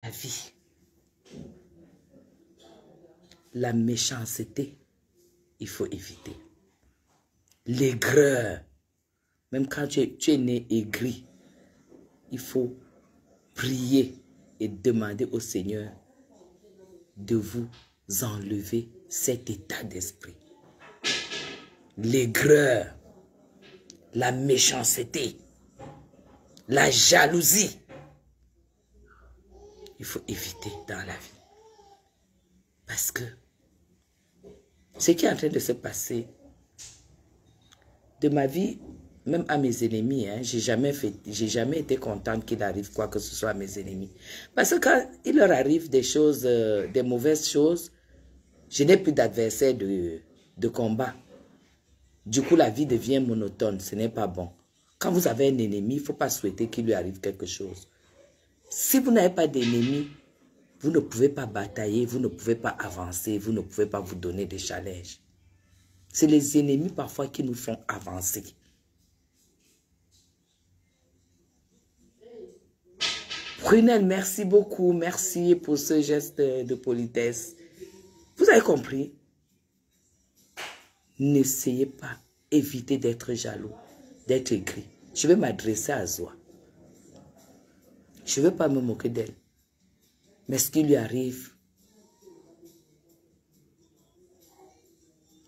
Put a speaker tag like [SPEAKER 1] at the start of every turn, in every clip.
[SPEAKER 1] la vie. La méchanceté, il faut éviter. L'aigreur, même quand tu es né aigri, il faut prier et demander au Seigneur de vous enlever cet état d'esprit. L'aigreur, la méchanceté, la jalousie, il faut éviter dans la vie. Parce que ce qui est en train de se passer, de ma vie, même à mes ennemis, hein, j'ai jamais été contente qu'il arrive quoi que ce soit à mes ennemis. Parce que quand il leur arrive des choses, des mauvaises choses, je n'ai plus d'adversaire de combat. Du coup, la vie devient monotone, ce n'est pas bon. Quand vous avez un ennemi, il ne faut pas souhaiter qu'il lui arrive quelque chose. Si vous n'avez pas d'ennemi, vous ne pouvez pas batailler, vous ne pouvez pas avancer, vous ne pouvez pas vous donner des challenges. C'est les ennemis parfois qui nous font avancer. Prunelle, merci beaucoup. Merci pour ce geste de politesse. Vous avez compris? N'essayez pas, évitez d'être jaloux, d'être aigri. Je vais m'adresser à Zoa. Je ne veux pas me moquer d'elle. Mais ce qui lui arrive,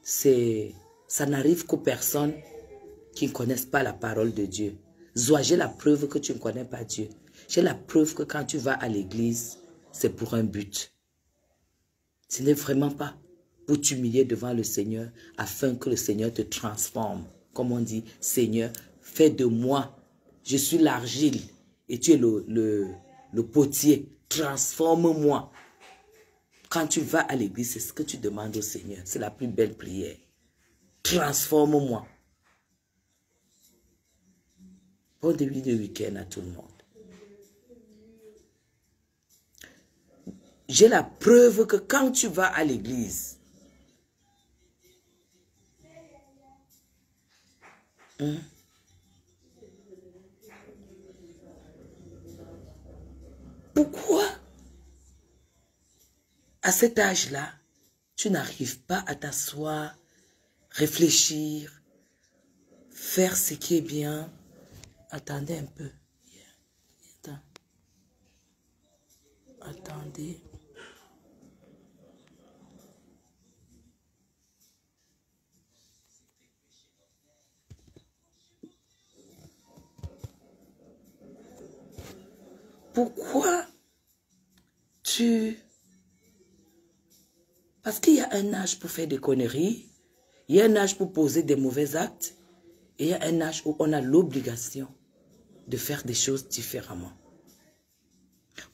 [SPEAKER 1] ça n'arrive qu'aux personnes qui ne connaissent pas la parole de Dieu. Zoa, j'ai la preuve que tu ne connais pas Dieu. J'ai la preuve que quand tu vas à l'église, c'est pour un but. Ce n'est vraiment pas pour t'humilier devant le Seigneur afin que le Seigneur te transforme. Comme on dit, Seigneur, fais de moi, je suis l'argile et tu es le potier. Transforme-moi. Quand tu vas à l'église, c'est ce que tu demandes au Seigneur. C'est la plus belle prière. Transforme-moi. Bon début de week-end à tout le monde. J'ai la preuve que quand tu vas à l'église, pourquoi à cet âge-là, tu n'arrives pas à t'asseoir, réfléchir, faire ce qui est bien? Attendez un peu. Attendez. Pourquoi Parce qu'il y a un âge pour faire des conneries, il y a un âge pour poser des mauvais actes, et il y a un âge où on a l'obligation de faire des choses différemment.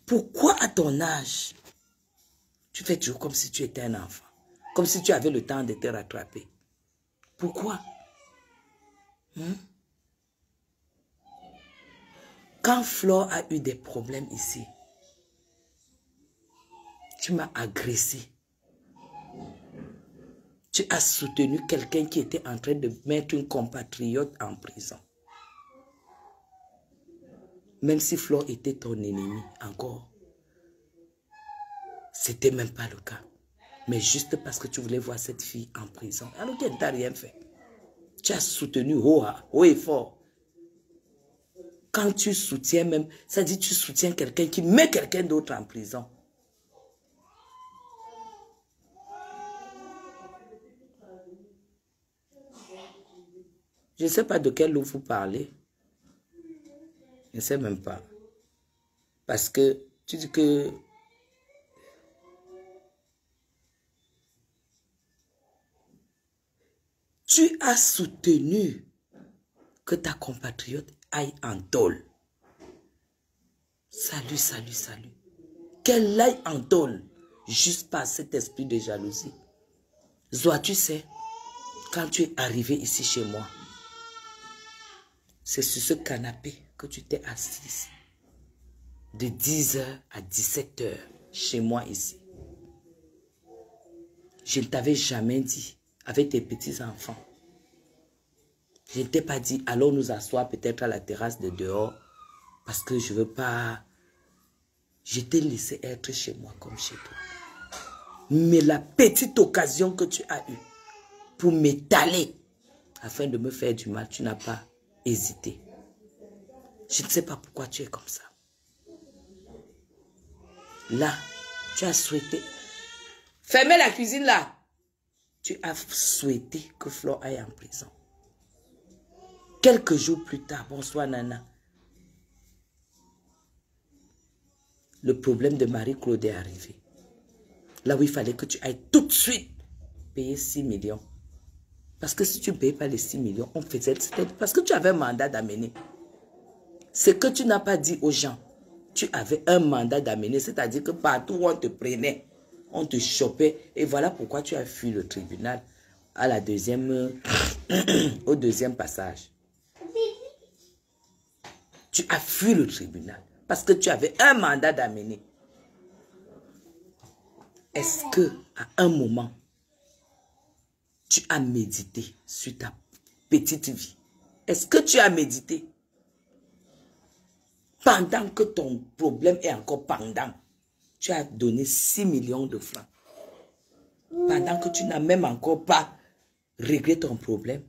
[SPEAKER 1] Pourquoi à ton âge, tu fais toujours comme si tu étais un enfant, comme si tu avais le temps de te rattraper? Pourquoi? Quand Flore a eu des problèmes ici, tu m'as agressé. Tu as soutenu quelqu'un qui était en train de mettre une compatriote en prison. Même si Flore était ton ennemi encore. C'était même pas le cas. Mais juste parce que tu voulais voir cette fille en prison. Alors qu'elle ne t'a rien fait. Tu as soutenu haut et fort. Quand tu soutiens même, ça dit tu soutiens quelqu'un qui met quelqu'un d'autre en prison. Je ne sais pas de quel loup vous parlez. Je ne sais même pas. Parce que tu dis que tu as soutenu que ta compatriote aille en tôle. Salut, salut, salut. Qu'elle aille en tôle juste par cet esprit de jalousie. Zoa, tu sais, quand tu es arrivé ici chez moi, c'est sur ce canapé que tu t'es assise de 10h à 17h chez moi ici. Je ne t'avais jamais dit, avec tes petits-enfants, je ne t'ai pas dit, allons nous asseoir peut-être à la terrasse de dehors, parce que je ne veux pas Je t'ai laissé être chez moi comme chez toi. Mais la petite occasion que tu as eue pour m'étaler afin de me faire du mal, tu n'as pas hésité. Je ne sais pas pourquoi tu es comme ça. Là, tu as souhaité... Fermez la cuisine là. Tu as souhaité que Flore aille en prison. Quelques jours plus tard, bonsoir Nana. Le problème de Marie-Claude est arrivé. Là où il fallait que tu ailles tout de suite payer 6 millions. Parce que si tu ne payes pas les 6 millions, on faisait... Parce que tu avais un mandat d'amener. Ce que tu n'as pas dit aux gens, tu avais un mandat d'amener. C'est-à-dire que partout où on te prenait, on te chopait. Et voilà pourquoi tu as fui le tribunal à la deuxième... au deuxième passage. Tu as fui le tribunal. Parce que tu avais un mandat d'amener. Est-ce que à un moment, tu as médité sur ta petite vie? Est-ce que tu as médité? Pendant que ton problème est encore pendant, tu as donné 6 millions de francs. Pendant que tu n'as même encore pas réglé ton problème,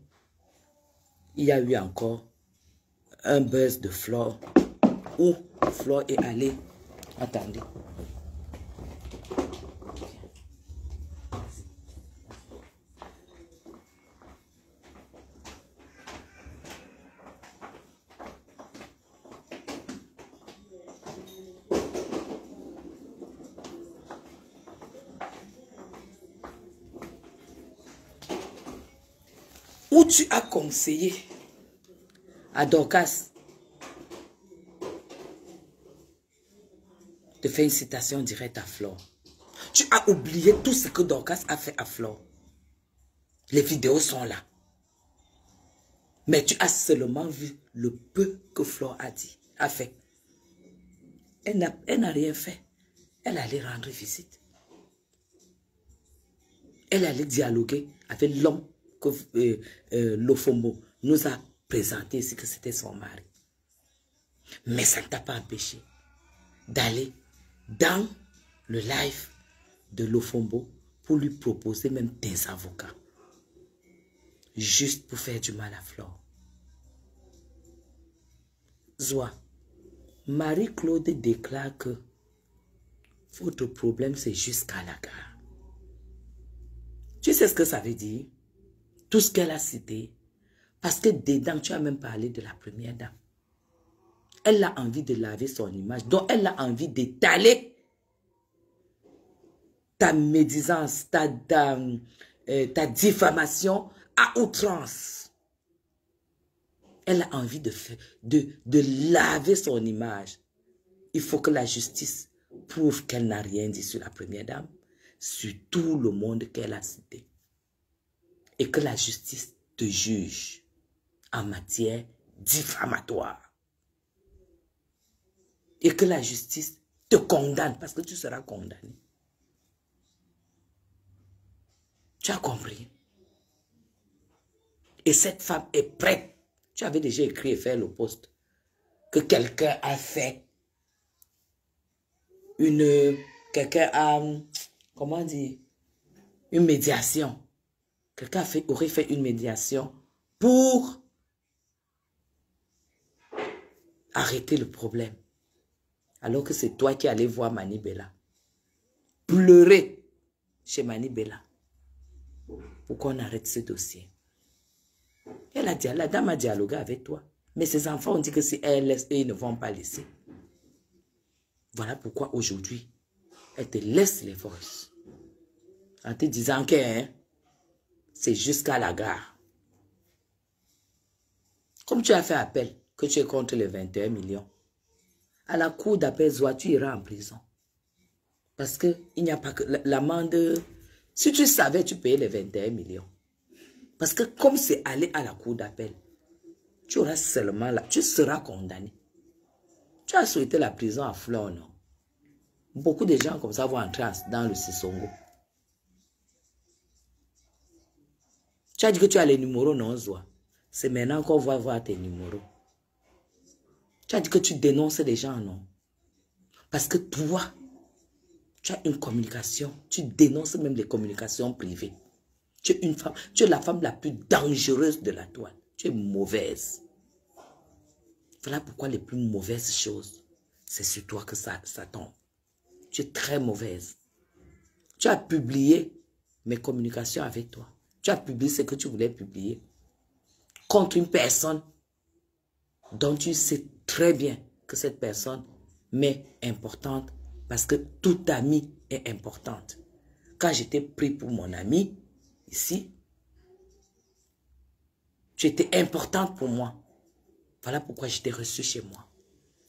[SPEAKER 1] il y a eu encore un buzz de Flore où Flore est allée. Attendez. Où tu as conseillé à Dorcas de faire une citation directe à Flore. Tu as oublié tout ce que Dorcas a fait à Flore. Les vidéos sont là. Mais tu as seulement vu le peu que Flore a fait. Elle n'a rien fait. Elle allait rendre visite. Elle allait dialoguer avec l'homme que Lofombo nous a présenté ici, que c'était son mari. Mais ça ne t'a pas empêché d'aller dans le live de Lofombo pour lui proposer même des avocats. Juste pour faire du mal à Flore. Zoa, Marie-Claude déclare que votre problème c'est jusqu'à la gare. Tu sais ce que ça veut dire? Tout ce qu'elle a cité. Parce que dedans, tu as même parlé de la première dame. Elle a envie de laver son image. Donc, elle a envie d'étaler ta médisance, ta diffamation à outrance. Elle a envie de laver son image. Il faut que la justice prouve qu'elle n'a rien dit sur la première dame, sur tout le monde qu'elle a cité. Et que la justice te juge en matière diffamatoire. Et que la justice te condamne, parce que tu seras condamné. Tu as compris? Et cette femme est prête. Tu avais déjà écrit et fait le post. Que quelqu'un a fait quelqu'un a, comment dire, une médiation. Quelqu'un aurait fait une médiation pour arrêter le problème. Alors que c'est toi qui allais voir Mani Bella. Pleurer chez Mani Bella. Pour qu'on arrête ce dossier. Elle a dit, la dame a dialogué avec toi. Mais ses enfants ont dit que si elle laisse, ils ne vont pas laisser. Voilà pourquoi aujourd'hui, elle te laisse les voices. En te disant que c'est jusqu'à la gare. Comme tu as fait appel, que tu es contre les 21 millions. À la cour d'appel, tu iras en prison. Parce qu'il n'y a pas que l'amende. Si tu savais, tu payais les 21 millions. Parce que comme c'est aller à la cour d'appel, tu auras seulement là, tu seras condamné. Tu as souhaité la prison à Flore, non? Beaucoup de gens comme ça vont entrer dans le Sissongo. Tu as dit que tu as les numéros, non, Zoa? C'est maintenant qu'on va voir tes numéros. Tu as dit que tu dénonces les gens, non? Parce que toi, tu as une communication, tu dénonces même les communications privées. Tu es une femme, tu es la femme la plus dangereuse de la toile. Tu es mauvaise. Voilà pourquoi les plus mauvaises choses, c'est sur toi que ça tombe. Tu es très mauvaise. Tu as publié mes communications avec toi. Tu as publié ce que tu voulais publier contre une personne dont tu sais très bien que cette personne m'est importante parce que toute amie est importante. Quand j'étais pris pour mon ami, ici, tu étais importante pour moi. Voilà pourquoi j'étais reçu chez moi.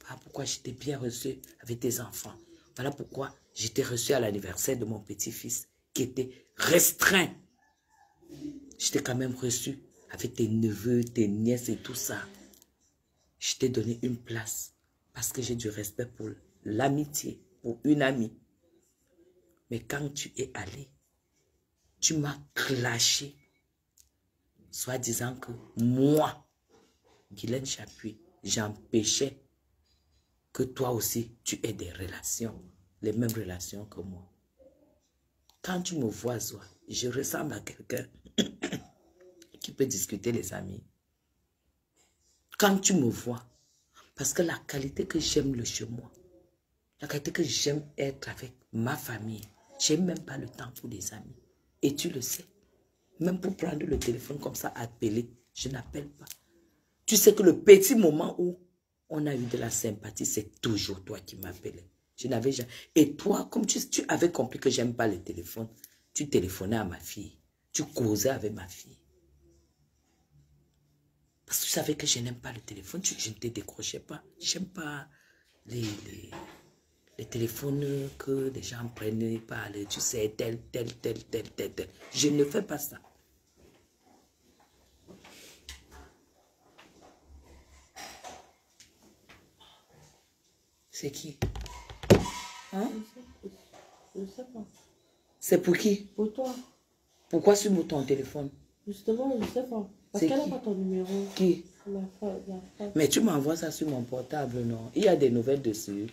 [SPEAKER 1] Voilà pourquoi j'étais bien reçu avec tes enfants. Voilà pourquoi j'étais reçu à l'anniversaire de mon petit-fils qui était restreint. J'étais quand même reçu avec tes neveux, tes nièces et tout ça. Je t'ai donné une place parce que j'ai du respect pour l'amitié, pour une amie. Mais quand tu es allé, tu m'as clashé, soit disant que moi, Guylaine Chapuis, j'empêchais que toi aussi, tu aies des relations, les mêmes relations que moi. Quand tu me vois, je ressemble à quelqu'un qui peut discuter les amis. Quand tu me vois, parce que la qualité que j'aime le chez moi, la qualité que j'aime être avec ma famille, je n'ai même pas le temps pour les amis. Et tu le sais. Même pour prendre le téléphone comme ça, appeler, je n'appelle pas. Tu sais que le petit moment où on a eu de la sympathie, c'est toujours toi qui m'appelais. Je n'avais jamais... Et toi, comme tu avais compris que j'aime pas le téléphone, tu téléphonais à ma fille. Tu causais avec ma fille. Parce que tu savais que je n'aime pas le téléphone, je ne te décrochais pas. Je n'aime pas les téléphones que les gens prennent par le, tu sais, tel. Je ne fais pas ça. C'est qui? Hein?
[SPEAKER 2] Je sais pas.
[SPEAKER 1] C'est pour qui?
[SPEAKER 2] Pour toi.
[SPEAKER 1] Pourquoi sur ton téléphone?
[SPEAKER 2] Justement, je sais pas. Parce qu'elle n'a pas ton numéro.
[SPEAKER 1] Qui?
[SPEAKER 2] La femme.
[SPEAKER 1] Mais tu m'envoies ça sur mon portable, non? Il y a des nouvelles dessus.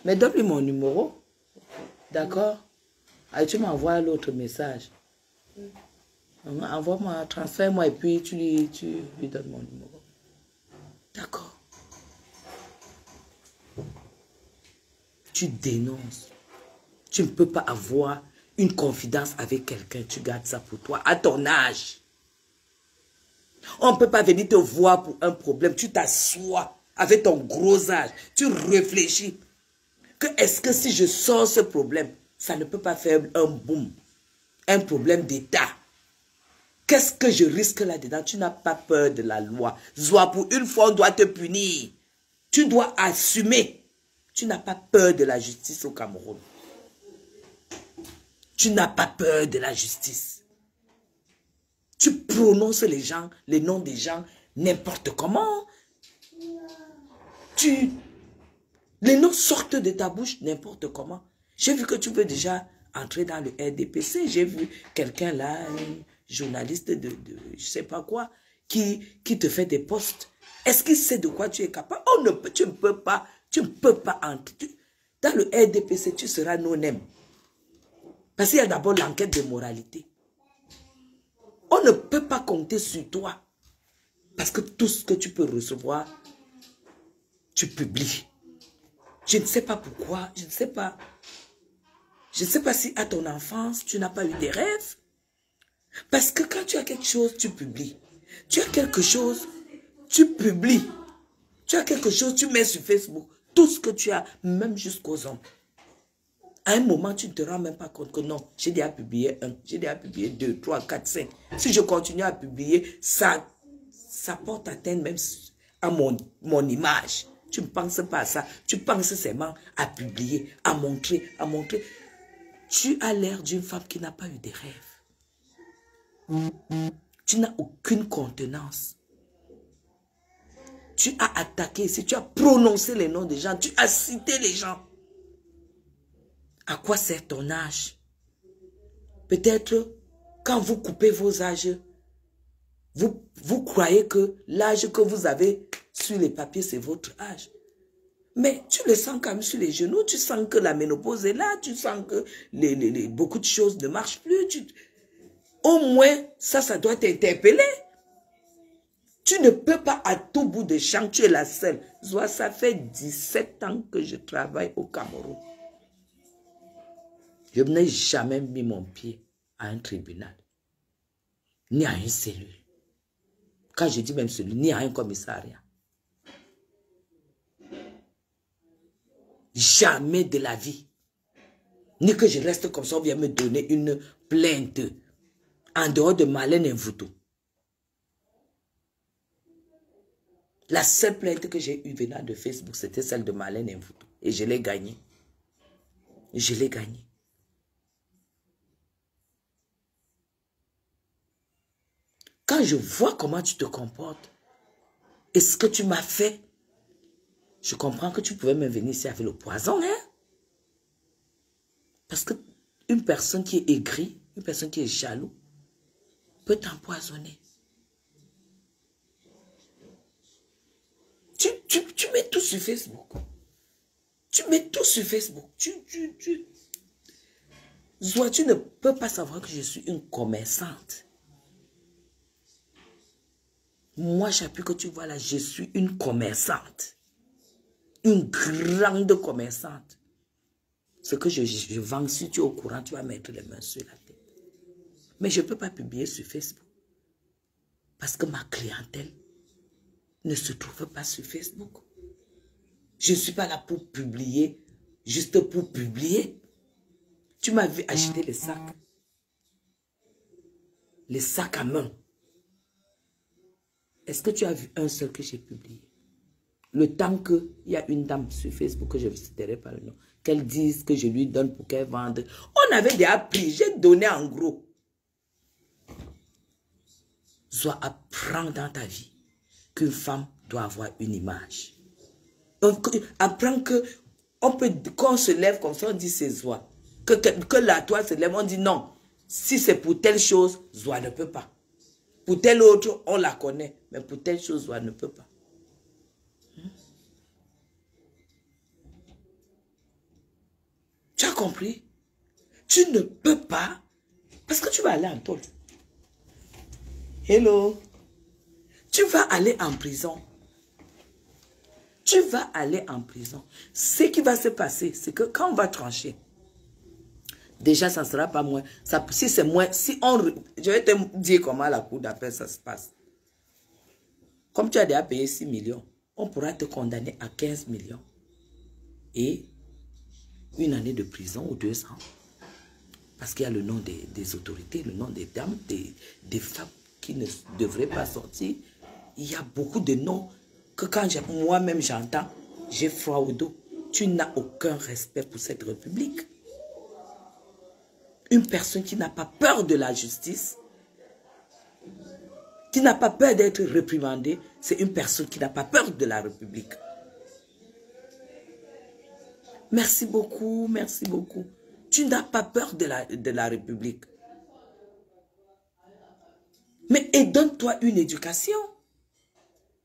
[SPEAKER 1] Mais donne-lui mon numéro. D'accord? Et tu m'envoies l'autre message. Envoie-moi, transfère-moi et puis tu lui donnes mon numéro. D'accord. Tu dénonces. Tu ne peux pas avoir une confidence avec quelqu'un. Tu gardes ça pour toi. À ton âge. On ne peut pas venir te voir pour un problème. Tu t'assois avec ton gros âge. Tu réfléchis. Est-ce que si je sors ce problème, ça ne peut pas faire un boom. Un problème d'État. Qu'est-ce que je risque là-dedans? Tu n'as pas peur de la loi. Soit pour une fois, on doit te punir. Tu dois assumer. Tu n'as pas peur de la justice au Cameroun. Tu n'as pas peur de la justice. Tu prononces les noms des gens n'importe comment. Les noms sortent de ta bouche n'importe comment. J'ai vu que tu veux déjà entrer dans le RDPC. J'ai vu quelqu'un là, un journaliste de je sais pas quoi, qui te fait des posts. Est-ce qu'il sait de quoi tu es capable? Tu ne peux pas entrer. Dans le RDPC, tu seras non-aime. Parce qu'il y a d'abord l'enquête de moralité. On ne peut pas compter sur toi. Parce que tout ce que tu peux recevoir, tu publies. Je ne sais pas pourquoi, je ne sais pas. Je ne sais pas si à ton enfance, tu n'as pas eu des rêves. Parce que quand tu as quelque chose, tu publies. Tu as quelque chose, tu publies. Tu as quelque chose, tu mets sur Facebook. Tout ce que tu as, même jusqu'aux hommes. À un moment, tu ne te rends même pas compte que non, j'ai déjà publié 1, j'ai déjà publié 2, 3, 4, 5. Si je continue à publier, ça porte atteinte même à mon image. Tu ne penses pas à ça. Tu penses seulement à publier, à montrer. Tu as l'air d'une femme qui n'a pas eu de rêves. Tu n'as aucune contenance. Tu as attaqué ici, tu as prononcé les noms des gens, tu as cité les gens. À quoi sert ton âge? Peut-être quand vous coupez vos âges, vous croyez que l'âge que vous avez sur les papiers, c'est votre âge. Mais tu le sens quand même sur les genoux, tu sens que la ménopause est là, tu sens que beaucoup de choses ne marchent plus. Au moins, ça doit t'interpeller. Tu ne peux pas à tout bout de champ, tu es la seule. Zoa, ça fait 17 ans que je travaille au Cameroun. Je n'ai jamais mis mon pied à un tribunal, ni à une cellule. Quand je dis même cellule, ni à un commissariat. Jamais de la vie. Ni que je reste comme ça, on vient me donner une plainte en dehors de Marlène Mvuto. La seule plainte que j'ai eue venant de Facebook, c'était celle de Marlène Mvuto. Et je l'ai gagnée. Je l'ai gagnée. Quand je vois comment tu te comportes et ce que tu m'as fait, je comprends que tu pouvais même venir ici avec le poison, hein? Parce que une personne qui est aigrie, une personne qui est jaloux, peut t'empoisonner. Tu mets tout sur Facebook. Tu mets tout sur Facebook. Zoa, tu ne peux pas savoir que je suis une commerçante. Moi, j'appuie que tu vois là, je suis une commerçante. Une grande commerçante. Ce que je vends, si tu es au courant, tu vas mettre les mains sur la tête. Mais je ne peux pas publier sur Facebook. Parce que ma clientèle ne se trouve pas sur Facebook. Je ne suis pas là pour publier, juste pour publier. Tu m'as vu acheter les sacs. Les sacs à main. Est-ce que tu as vu un seul que j'ai publié? Le temps qu'il y a une dame sur Facebook que je ne citerai pas le nom, qu'elle dise que je lui donne pour qu'elle vende. On avait déjà pris, j'ai donné en gros. Sois apprends dans ta vie qu'une femme doit avoir une image. Apprends que quand on se lève comme ça, on dit c'est Zoa. Que la toile se lève, on dit non. Si c'est pour telle chose, Zoa ne peut pas. Pour telle autre, on la connaît. Mais pour telle chose, Zoa ne peut pas. Tu as compris? Tu ne peux pas. Parce que tu vas aller en taule. Hello. Tu vas aller en prison. Tu vas aller en prison. Ce qui va se passer, c'est que quand on va trancher, déjà, ça ne sera pas moins. Si c'est moins, je vais te dire comment la cour d'appel, ça se passe. Comme tu as déjà payé 6 millions, on pourra te condamner à 15 millions. Et une année de prison ou 2 ans. Parce qu'il y a le nom des autorités, le nom des dames, des femmes qui ne devraient pas sortir. Il y a beaucoup de noms que quand moi-même j'entends, j'ai froid au dos. Tu n'as aucun respect pour cette République. Une personne qui n'a pas peur de la justice, qui n'a pas peur d'être réprimandée, c'est une personne qui n'a pas peur de la République. Merci beaucoup, merci beaucoup. Tu n'as pas peur de la République. Mais donne-toi une éducation.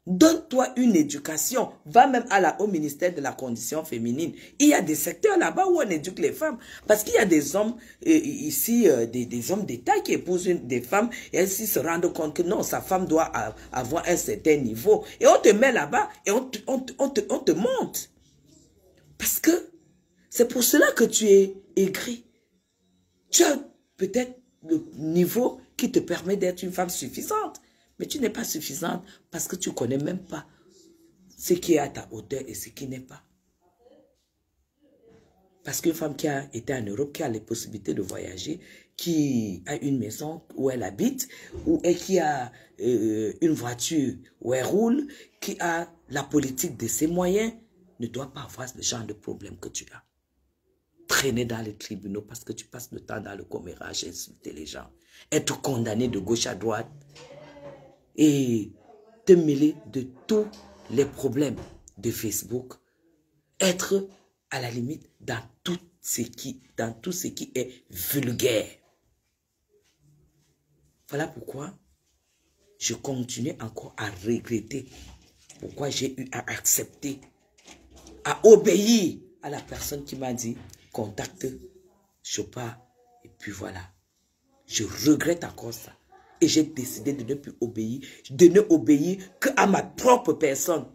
[SPEAKER 1] Donne-toi une éducation. Va même au ministère de la condition féminine. Il y a des secteurs là-bas où on éduque les femmes. Parce qu'il y a des hommes, ici, des hommes d'État qui épousent des femmes et elles se rendent compte que non, sa femme doit avoir un certain niveau. Et on te met là-bas et on te monte. Parce que c'est pour cela que tu es aigri. Tu as peut-être le niveau qui te permet d'être une femme suffisante. Mais tu n'es pas suffisante parce que tu ne connais même pas ce qui est à ta hauteur et ce qui n'est pas. Parce qu'une femme qui a été en Europe, qui a les possibilités de voyager, qui a une maison où elle habite, et qui a une voiture où elle roule, qui a la politique de ses moyens, ne doit pas avoir le genre de problème que tu as. Traîner dans les tribunaux parce que tu passes le temps dans le commérage, insulter les gens, être condamné de gauche à droite, et te mêler de tous les problèmes de Facebook, être à la limite dans tout ce qui est vulgaire. Voilà pourquoi je continue encore à regretter pourquoi j'ai eu à accepter à obéir à la personne qui m'a dit, contacte Chopa. Et puis voilà. Je regrette encore ça. Et j'ai décidé de ne plus obéir, de ne obéir qu'à ma propre personne.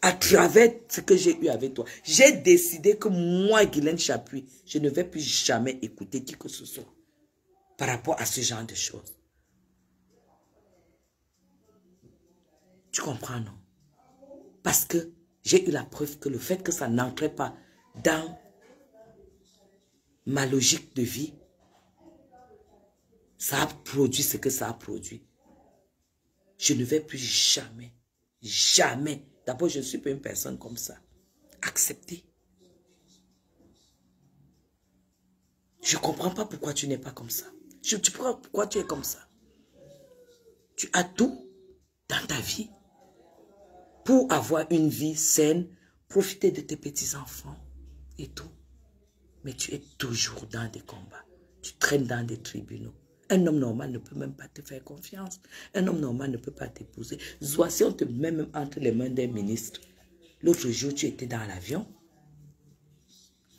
[SPEAKER 1] À travers ce que j'ai eu avec toi. J'ai décidé que moi, Guylaine Chapuis, je ne vais plus jamais écouter qui que ce soit par rapport à ce genre de choses. Tu comprends, non? Parce que j'ai eu la preuve que le fait que ça n'entrait pas dans ma logique de vie, ça a produit ce que ça a produit. Je ne vais plus jamais, jamais. D'abord, je ne suis pas une personne comme ça. Accepter. Je ne comprends pas pourquoi tu n'es pas comme ça. Tu comprends pourquoi tu es comme ça. Tu as tout dans ta vie pour avoir une vie saine, profiter de tes petits-enfants et tout. Mais tu es toujours dans des combats. Tu traînes dans des tribunaux. Un homme normal ne peut même pas te faire confiance. Un homme normal ne peut pas t'épouser. Soit si on te met même entre les mains d'un ministre. L'autre jour, tu étais dans l'avion.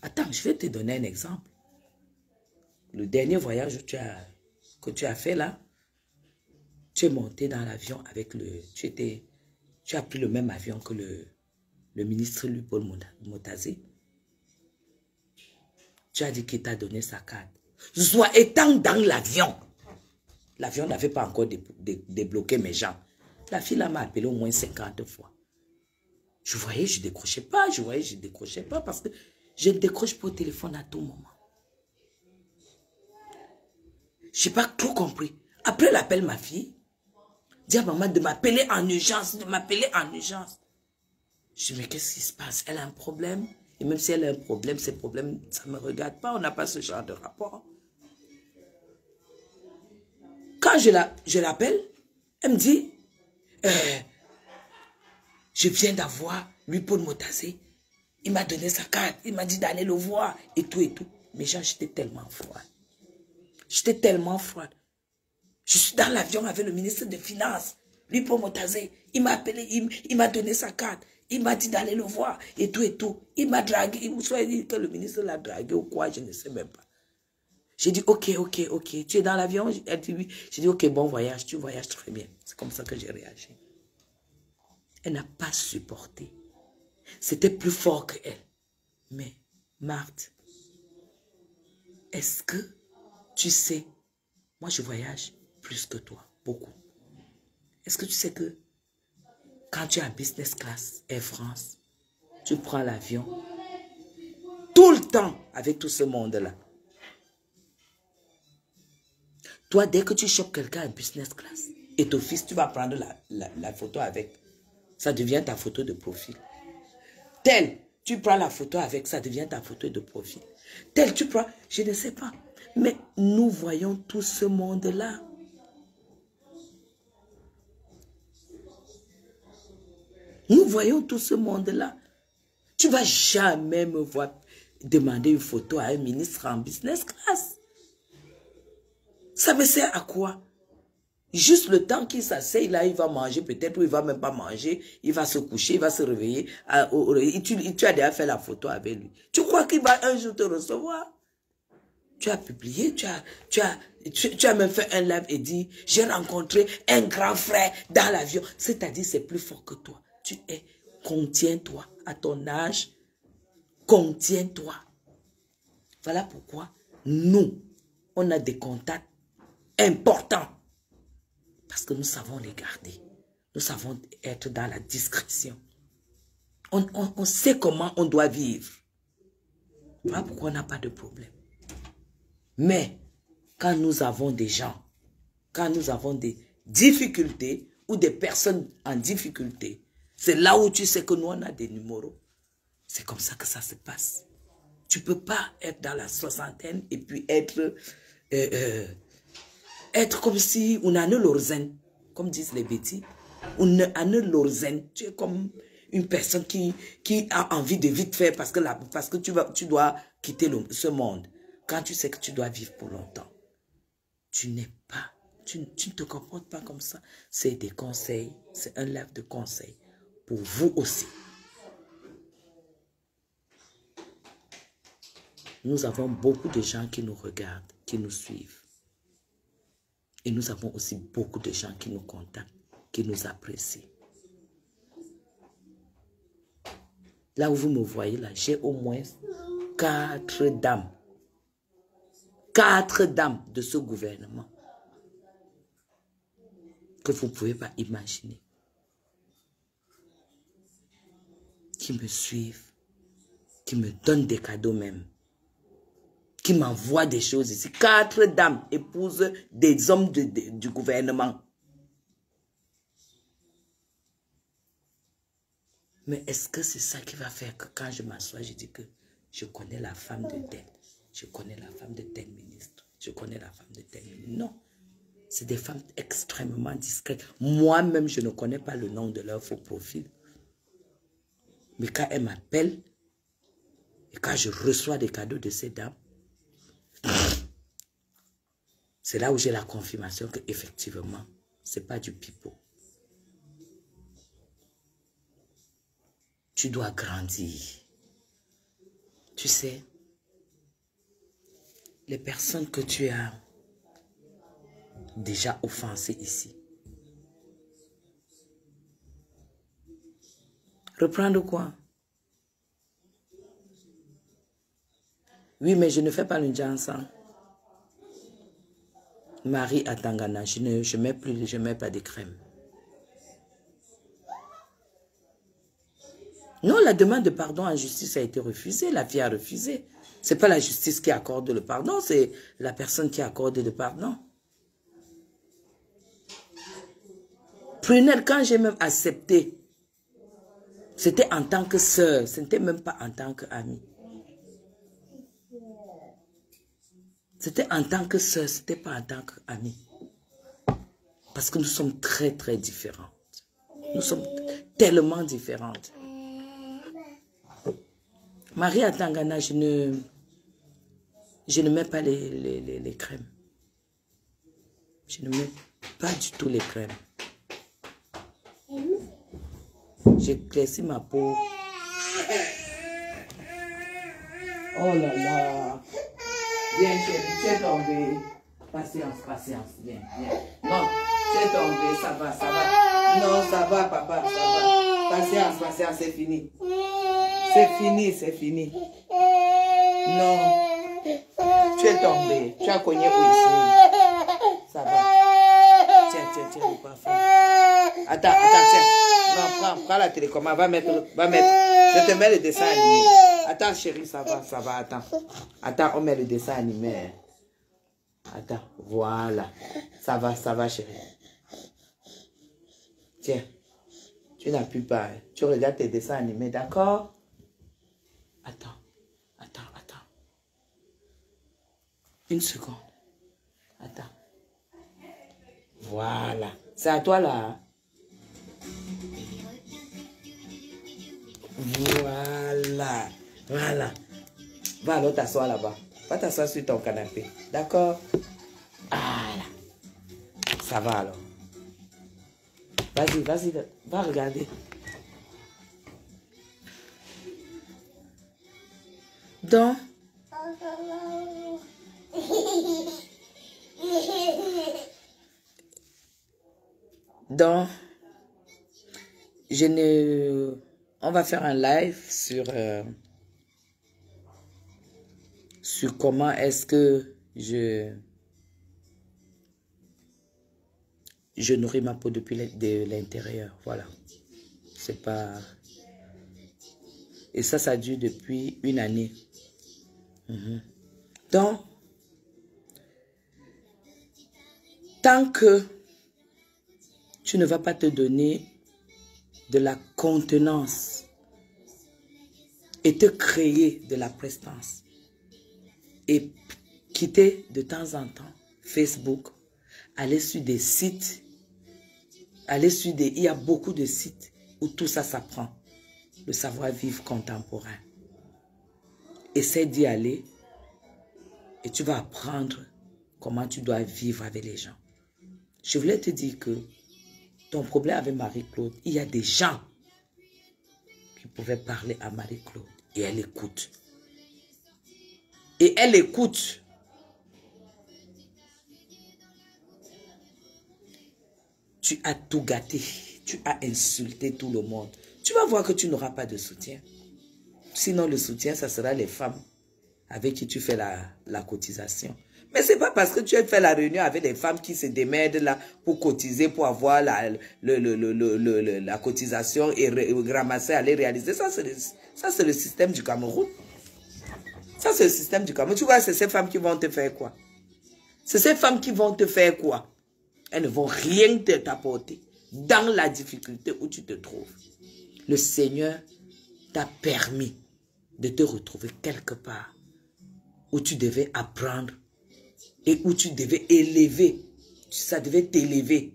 [SPEAKER 1] Attends, je vais te donner un exemple. Le dernier voyage que tu as fait là, tu es monté dans l'avion avec le... Tu as pris le même avion que le ministre Louis-Paul Motazé. Tu as dit qu'il t'a donné sa carte. Soit étant dans l'avion, l'avion n'avait pas encore débloqué mes gens. La fille là m'a appelé au moins 50 fois. Je voyais, je ne décrochais pas. Je voyais, je ne décrochais pas parce que je ne décroche pas au téléphone à tout moment. Je n'ai pas trop compris. Après l'appel, ma fille dit à maman de m'appeler en urgence, de m'appeler en urgence. Je dis, mais qu'est-ce qui se passe? Elle a un problème. Et même si elle a un problème, ces problèmes, ça ne me regarde pas. On n'a pas ce genre de rapport. Quand je l'appelle, elle me dit, je viens d'avoir Louis-Paul Motazé. Il m'a donné sa carte. Il m'a dit d'aller le voir et tout et tout. Mais j'étais tellement froide. J'étais tellement froide. Je suis dans l'avion avec le ministre des Finances, Louis-Paul Motazé. Il m'a appelé, il m'a donné sa carte. Il m'a dit d'aller le voir et tout et tout. Il m'a dragué. Il soit dit que le ministre l'a dragué ou quoi, je ne sais même pas. J'ai dit, ok. Tu es dans l'avion? Elle dit oui. J'ai dit, ok, bon voyage. Tu voyages très bien. C'est comme ça que j'ai réagi. Elle n'a pas supporté. C'était plus fort qu'elle. Mais, Marthe, est-ce que tu sais, moi je voyage plus que toi, beaucoup. Est-ce que tu sais que quand tu es en business class, Air France, tu prends l'avion, tout le temps avec tout ce monde-là. Toi, dès que tu chopes quelqu'un en business class, et ton fils, tu vas prendre la photo avec. Ça devient ta photo de profil. Tel, tu prends la photo avec, ça devient ta photo de profil. Tel, tu prends, je ne sais pas. Mais nous voyons tout ce monde-là. Nous voyons tout ce monde-là. Tu ne vas jamais me voir demander une photo à un ministre en business class. Ça me sert à quoi? Juste le temps qu'il s'asseye, là, il va manger peut-être ou il ne va même pas manger. Il va se coucher, il va se réveiller. Tu as déjà fait la photo avec lui. Tu crois qu'il va un jour te recevoir? Tu as publié, tu as même fait un live et dit, j'ai rencontré un grand frère dans l'avion. C'est-à-dire, c'est plus fort que toi. Contiens-toi à ton âge. Contiens-toi. Voilà pourquoi nous, on a des contacts importants. Parce que nous savons les garder. Nous savons être dans la discrétion. On sait comment on doit vivre. Voilà pourquoi on n'a pas de problème. Mais quand nous avons des gens, quand nous avons des difficultés ou des personnes en difficulté, c'est là où tu sais que nous on a des numéros. C'est comme ça que ça se passe. Tu ne peux pas être dans la soixantaine et puis être comme si on a un lorzen, comme disent les bêtis. On a un lorzen. Tu es comme une personne qui a envie de vite faire parce que tu dois quitter ce monde. Quand tu sais que tu dois vivre pour longtemps, tu ne te comportes pas comme ça. C'est des conseils, c'est un live de conseils pour vous aussi. nous avons beaucoup de gens qui nous regardent, qui nous suivent. Et nous avons aussi beaucoup de gens qui nous contactent, qui nous apprécient. Là où vous me voyez, là, j'ai au moins 4 dames. 4 dames de ce gouvernement que vous ne pouvez pas imaginer. Qui me suivent, qui me donnent des cadeaux même. Qui m'envoient des choses ici. 4 dames épousent des hommes du gouvernement. Mais est-ce que c'est ça qui va faire que quand je m'assois, je dis que je connais la femme de tel, je connais la femme de tel ministre, je connais la femme de tel ministre. Non, c'est des femmes extrêmement discrètes. Moi-même, je ne connais pas le nom de leur faux profil. Mais quand elles m'appellent, et quand je reçois des cadeaux de ces dames, c'est là où j'ai la confirmation qu'effectivement, ce n'est pas du pipeau. Tu dois grandir. Tu sais, les personnes que tu as déjà offensées ici. Reprendre quoi? Oui, mais je ne fais pas le Jansan. Marie à Tangana, je ne mets pas de crème. Non, la demande de pardon en justice a été refusée. La fille a refusé. Ce n'est pas la justice qui accorde le pardon, c'est la personne qui accorde le pardon. Prunelle, quand j'ai même accepté, c'était en tant que sœur, ce n'était même pas en tant qu'amie. C'était en tant que sœur, ce n'était pas en tant qu'amie. Parce que nous sommes très, très différentes. Nous sommes tellement différentes. Marie à Tangana, je ne mets pas les crèmes. Je ne mets pas du tout les crèmes. J'éclaircis ma peau. Oh là là. Viens chérie, tu es tombée. Patience, patience. Viens, viens. Non, tu es tombée, ça va, ça va. Non, ça va papa, ça va. Patience, patience, c'est fini. C'est fini, c'est fini. Non. Tu es tombé. Tu as cogné où ici? Ça va. Tiens, tiens, tiens, le parfum. Attends, attends, tiens. Non, prends la télécommande. Va mettre. Je te mets le dessin animé. Attends, chérie, ça va, attends. Attends, on met le dessin animé. Attends, voilà. Ça va, chérie. Tiens. Tu n'as plus peur. Tu regardes tes dessins animés, d'accord? Attends. Une seconde. Attends. Voilà. C'est à toi là. Voilà. Va alors t'asseoir là-bas. Va t'asseoir sur ton canapé. D'accord? Voilà. Ça va alors. Vas-y, va regarder. Donc, on va faire un live sur comment est-ce que je nourris ma peau depuis l'intérieur. Voilà. C'est pas... Et ça dure depuis 1 année. Donc, tant que tu ne vas pas te donner de la contenance et te créer de la prestance et quitter de temps en temps Facebook, aller sur des sites, il y a beaucoup de sites où tout ça s'apprend, le savoir-vivre contemporain. Essaie d'y aller et tu vas apprendre comment tu dois vivre avec les gens. Je voulais te dire que ton problème avec Marie-Claude, il y a des gens qui pouvaient parler à Marie-Claude et elle écoute. Et elle écoute. Tu as tout gâté. Tu as insulté tout le monde. Tu vas voir que tu n'auras pas de soutien. Sinon, le soutien, ça sera les femmes avec qui tu fais la cotisation. Mais ce n'est pas parce que tu as fait la réunion avec les femmes qui se démerdent là pour cotiser, pour avoir la cotisation et ramasser, aller réaliser. Ça, c'est le système du Cameroun. Ça, c'est le système du Cameroun. Tu vois, c'est ces femmes qui vont te faire quoi? C'est ces femmes qui vont te faire quoi? Elles ne vont rien t'apporter dans la difficulté où tu te trouves. Le Seigneur t'a permis de te retrouver quelque part où tu devais apprendre et où tu devais élever. Ça devait t'élever.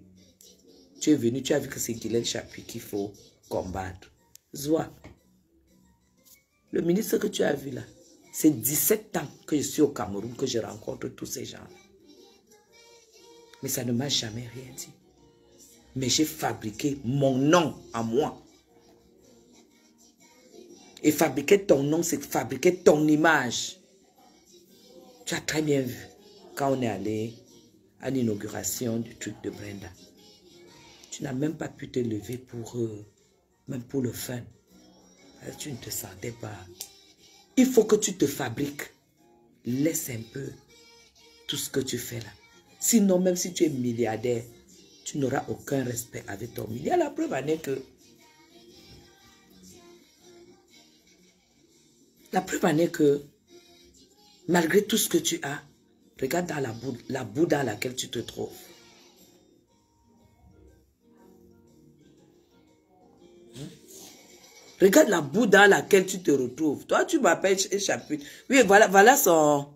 [SPEAKER 1] Tu es venu, tu as vu que c'est Guylaine Chapuis qu'il faut combattre. Zoa, le ministre que tu as vu là, c'est 17 ans que je suis au Cameroun, que je rencontre tous ces gens-là. Mais ça ne m'a jamais rien dit. Mais j'ai fabriqué mon nom à moi. Et fabriquer ton nom, c'est fabriquer ton image. Tu as très bien vu quand on est allé à l'inauguration du truc de Brenda. Tu n'as même pas pu te lever pour même pour le fun. Tu ne te sentais pas. Il faut que tu te fabriques. Laisse un peu tout ce que tu fais là. Sinon, même si tu es milliardaire, tu n'auras aucun respect avec ton milliard. La preuve en est que malgré tout ce que tu as, regarde dans la boue dans laquelle tu te trouves. Regarde la boue dans laquelle tu te retrouves. Toi, tu m'appelles Chapuis. Oui, voilà son...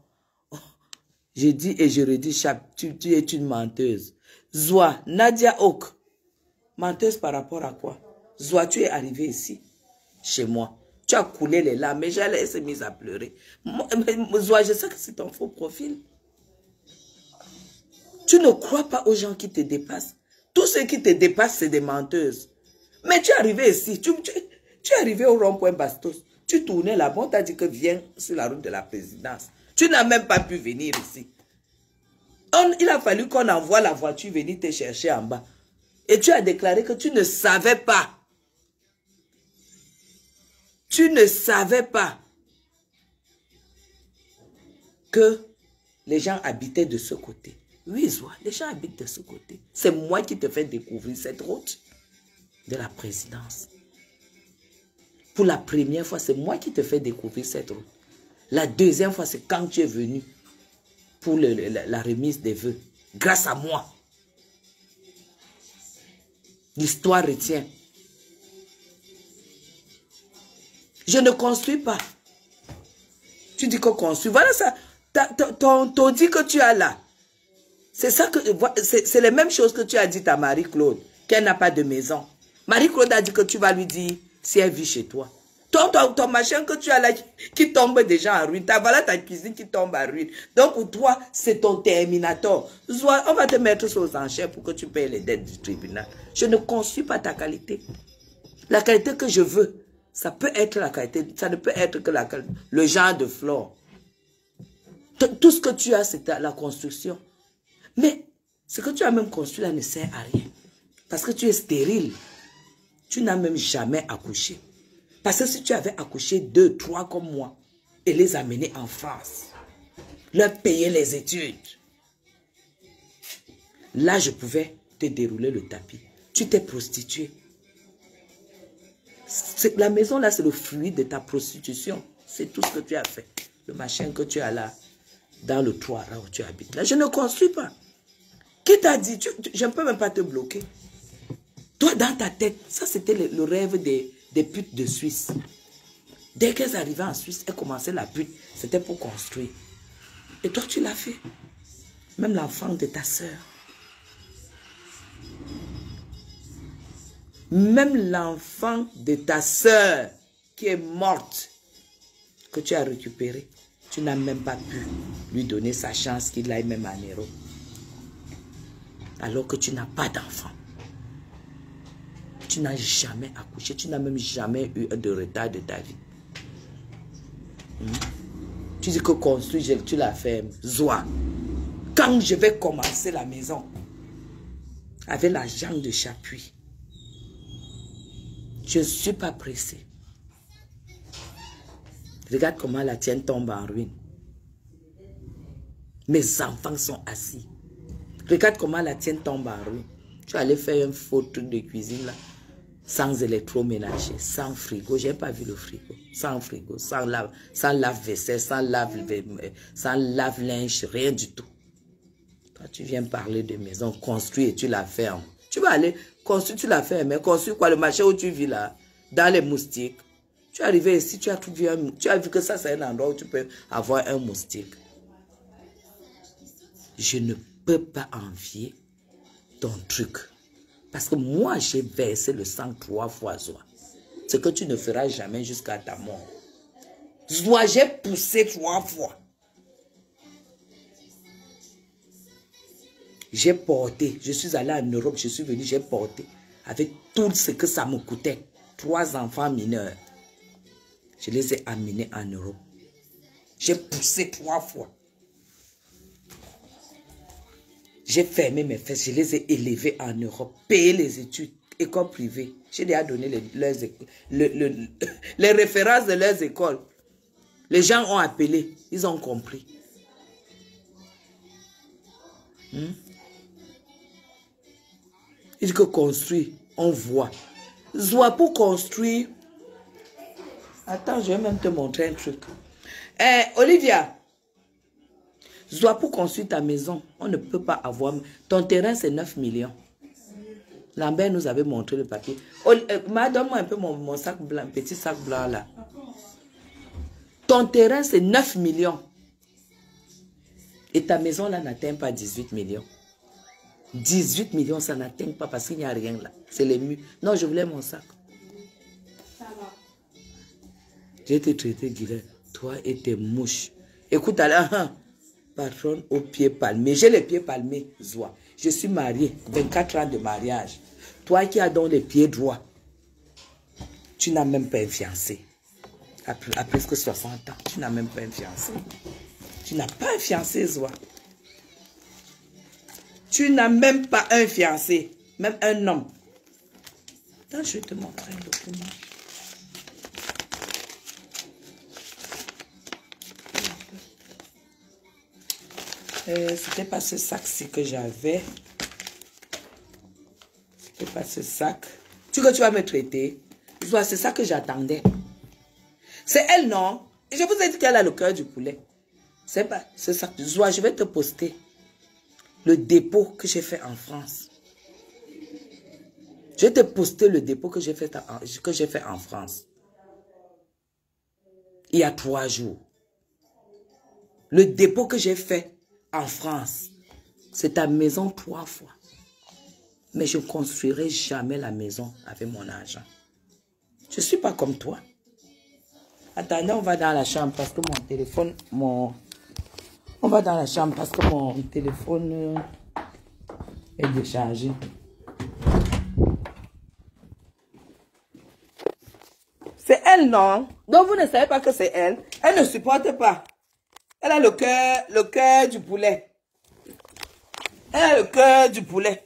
[SPEAKER 1] Je dis et je redis, tu es une menteuse. Zoa, Nadia Ok. Menteuse par rapport à quoi? Zoa, tu es arrivée ici, chez moi. Tu as coulé les larmes, mais j'allais se mise à pleurer. Zoa, je sais que c'est ton faux profil. Tu ne crois pas aux gens qui te dépassent. Tous ceux qui te dépassent, c'est des menteuses. Mais tu es arrivé ici, tu es arrivé au rond-point Bastos. Tu tournais là-bas, on t'a dit que viens sur la route de la présidence. Tu n'as même pas pu venir ici. Il a fallu qu'on envoie la voiture venir te chercher en bas. Et tu as déclaré que tu ne savais pas. Tu ne savais pas que les gens habitaient de ce côté. Oui, Zoa, les gens habitent de ce côté. C'est moi qui te fais découvrir cette route de la présidence. Pour la première fois, c'est moi qui te fais découvrir cette route. La deuxième fois, c'est quand tu es venu pour la remise des vœux. Grâce à moi. L'histoire retient. Je ne construis pas. Tu dis qu'on construit. Voilà ça. Ton dit que tu as là. C'est ça que c'est les mêmes choses que tu as dit à Marie-Claude, qu'elle n'a pas de maison. Marie-Claude a dit que tu vas lui dire si elle vit chez toi. Ton machin que tu as là qui tombe déjà en ruine. Voilà ta cuisine qui tombe en ruine. Donc pour toi, c'est ton terminator. On va te mettre sur aux enchères pour que tu payes les dettes du tribunal. Je ne construis pas ta qualité. La qualité que je veux, ça peut être la qualité, ça ne peut être que le genre de flore. Tout ce que tu as, c'est la construction. Mais ce que tu as même construit là ne sert à rien. Parce que tu es stérile. Tu n'as même jamais accouché. Parce que si tu avais accouché 2, 3 comme moi et les amener en France, leur payer les études, là je pouvais te dérouler le tapis. Tu t'es prostituée. La maison là, c'est le fruit de ta prostitution. C'est tout ce que tu as fait. Le machin que tu as là, dans le toit là où tu habites. Là, je ne construis pas. Qui t'a dit? Je ne peux même pas te bloquer. Toi, dans ta tête, ça c'était le rêve des putes de Suisse. Dès qu'elles arrivaient en Suisse, elles commençaient la pute. C'était pour construire. Et toi, tu l'as fait. Même l'enfant de ta soeur. Même l'enfant de ta soeur qui est morte, que tu as récupéré, tu n'as même pas pu lui donner sa chance qu'il aille même à Nero. Alors que tu n'as pas d'enfant. Tu n'as jamais accouché, tu n'as même jamais eu de retard de ta vie. Tu dis que construire, tu la fermes. Zoa. Quand je vais commencer la maison, avec la jambe de Chapuis, je ne suis pas pressé. Regarde comment la tienne tombe en ruine. Mes enfants sont assis. Regarde comment la tienne tombe en ruine. Tu allais faire un faux truc de cuisine là, sans électroménager, sans frigo. Je n'ai pas vu le frigo. Sans frigo, sans lave-vaisselle, sans lave-linge, rien du tout. Toi, tu viens parler de maison, construire et tu la fermes. Tu vas aller construire, tu la fermes. Mais construire quoi? Le marché où tu vis là, dans les moustiques. Tu es arrivé ici, tu as vu que ça, c'est un endroit où tu peux avoir un moustique. Je ne peux pas envier ton truc. Parce que moi, j'ai versé le sang 3 fois, Zoa. Ce que tu ne feras jamais jusqu'à ta mort. Zoa, j'ai poussé 3 fois. J'ai porté. Je suis allé en Europe, je suis venu, j'ai porté. Avec tout ce que ça me coûtait. 3 enfants mineurs. Je les ai amenés en Europe. J'ai poussé 3 fois. J'ai fermé mes fesses, je les ai élevés en Europe, payé les études, école privée. J'ai déjà donné les références de leurs écoles. Les gens ont appelé, ils ont compris. Il dit que construire, on voit. Zoa pour construire. Attends, je vais même te montrer un truc. Olivia. Zoa, pour construire ta maison, on ne peut pas avoir... Ton terrain, c'est 9 millions. Lambert nous avait montré le papier. Donne-moi un peu mon sac blanc, petit sac blanc là. Ton terrain, c'est 9 millions. Et ta maison là n'atteint pas 18 millions. 18 millions, ça n'atteint pas parce qu'il n'y a rien là. C'est les murs. Non, je voulais mon sac. J'ai été traité, Guilherme. Toi et tes mouches. Écoute, alors... Patronne aux pieds palmés. J'ai les pieds palmés, Zoa. Je suis mariée, 24 ans de mariage. Toi qui as donc les pieds droits, tu n'as même pas un fiancé. À presque 60 ans, tu n'as même pas un fiancé. Tu n'as pas un fiancé, Zoa. Tu n'as même pas un fiancé, même un homme. Attends, je vais te montrer un document. C'était pas ce sac-ci que j'avais. C'était pas ce sac. Tu vas me traiter. C'est ça que j'attendais. C'est elle, non? Et je vous ai dit qu'elle a le cœur du poulet. C'est pas ce sac. Zoa, je vais te poster le dépôt que j'ai fait en France. Je vais te poster le dépôt que j'ai fait en France. Il y a 3 jours. Le dépôt que j'ai fait en France, c'est ta maison 3 fois. Mais je ne construirai jamais la maison avec mon argent. Je ne suis pas comme toi. Attendez, on va dans la chambre parce que mon téléphone... On va dans la chambre parce que mon téléphone est déchargé. C'est elle, non? Donc vous ne savez pas que c'est elle. Elle ne supporte pas. Elle a le cœur du poulet. Elle a le cœur du poulet.